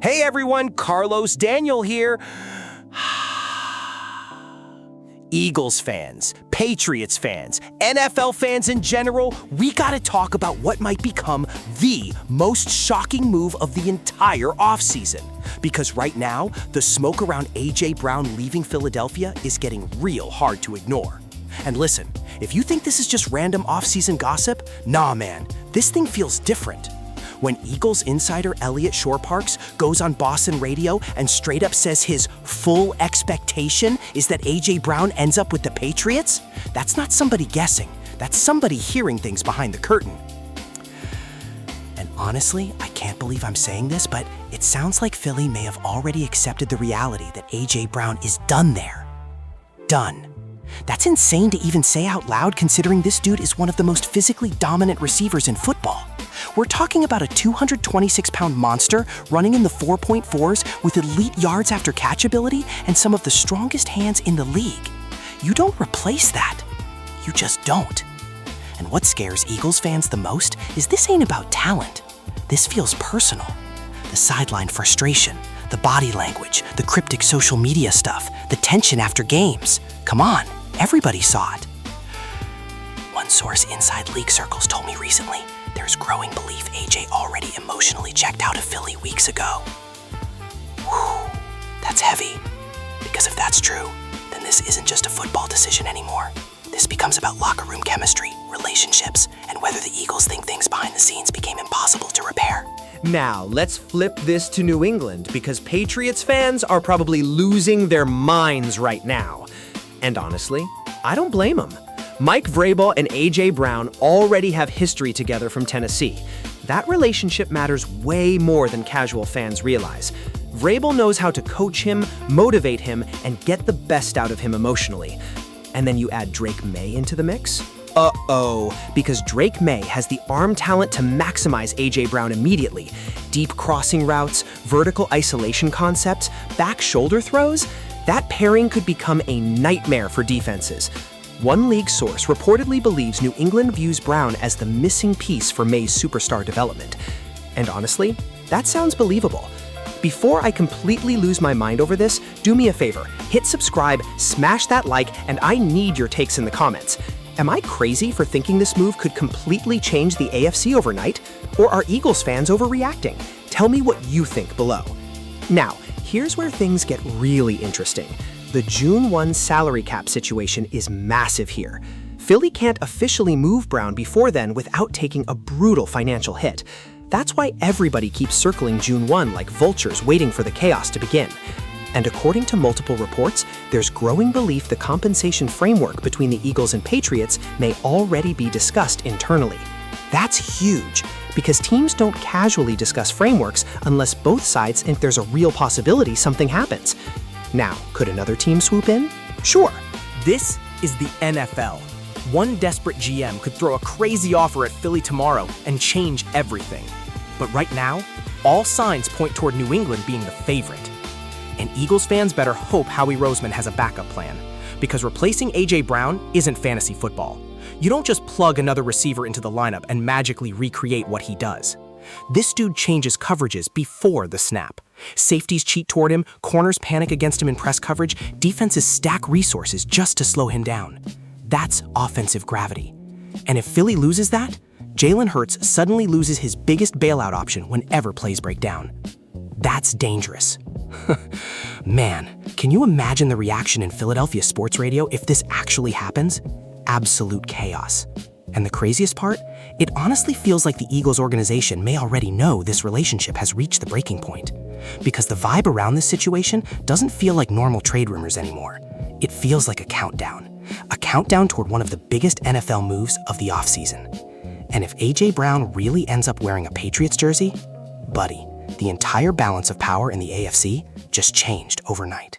Hey everyone, Carlos Daniel here. Eagles fans, Patriots fans, NFL fans in general, we gotta talk about what might become the most shocking move of the entire offseason. Because right now, the smoke around A.J. Brown leaving Philadelphia is getting real hard to ignore. And listen, if you think this is just random offseason gossip, nah man, this thing feels different. When Eagles insider Elliot Shore-Parks goes on Boston radio and straight up says his full expectation is that A.J. Brown ends up with the Patriots, that's not somebody guessing. That's somebody hearing things behind the curtain. And honestly, I can't believe I'm saying this, but it sounds like Philly may have already accepted the reality that A.J. Brown is done there. Done. That's insane to even say out loud considering this dude is one of the most physically dominant receivers in football. We're talking about a 226-pound monster running in the 4.4s with elite yards after catch ability and some of the strongest hands in the league. You don't replace that. You just don't. And what scares Eagles fans the most is this ain't about talent. This feels personal. The sideline frustration, the body language, the cryptic social media stuff, the tension after games. Come on, everybody saw it. One source inside league circles told me recently there's growing belief AJ already emotionally checked out of Philly weeks ago. Whew, that's heavy. Because if that's true, then this isn't just a football decision anymore. This becomes about locker room chemistry, relationships, and whether the Eagles think things behind the scenes became impossible to repair. Now, let's flip this to New England because Patriots fans are probably losing their minds right now. And honestly, I don't blame them. Mike Vrabel and A.J. Brown already have history together from Tennessee. That relationship matters way more than casual fans realize. Vrabel knows how to coach him, motivate him, and get the best out of him emotionally. And then you add Drake May into the mix? Uh-oh, because Drake May has the arm talent to maximize A.J. Brown immediately. Deep crossing routes, vertical isolation concepts, back shoulder throws, that pairing could become a nightmare for defenses. One league source reportedly believes New England views Brown as the missing piece for May's superstar development. And honestly, that sounds believable. Before I completely lose my mind over this, do me a favor, hit subscribe, smash that like, and I need your takes in the comments. Am I crazy for thinking this move could completely change the AFC overnight? Or are Eagles fans overreacting? Tell me what you think below. Now, here's where things get really interesting. The June 1 salary cap situation is massive here. Philly can't officially move Brown before then without taking a brutal financial hit. That's why everybody keeps circling June 1 like vultures waiting for the chaos to begin. And according to multiple reports, there's growing belief the compensation framework between the Eagles and Patriots may already be discussed internally. That's huge, because teams don't casually discuss frameworks unless both sides think there's a real possibility something happens. Now, could another team swoop in? Sure. This is the NFL. One desperate GM could throw a crazy offer at Philly tomorrow and change everything. But right now, all signs point toward New England being the favorite. And Eagles fans better hope Howie Roseman has a backup plan, because replacing A.J. Brown isn't fantasy football. You don't just plug another receiver into the lineup and magically recreate what he does. This dude changes coverages before the snap. Safeties cheat toward him, corners panic against him in press coverage, defenses stack resources just to slow him down. That's offensive gravity. And if Philly loses that, Jalen Hurts suddenly loses his biggest bailout option whenever plays break down. That's dangerous. Man, can you imagine the reaction in Philadelphia sports radio if this actually happens? Absolute chaos. And the craziest part? It honestly feels like the Eagles organization may already know this relationship has reached the breaking point. Because the vibe around this situation doesn't feel like normal trade rumors anymore. It feels like a countdown. A countdown toward one of the biggest NFL moves of the offseason. And if A.J. Brown really ends up wearing a Patriots jersey, buddy, the entire balance of power in the AFC just changed overnight.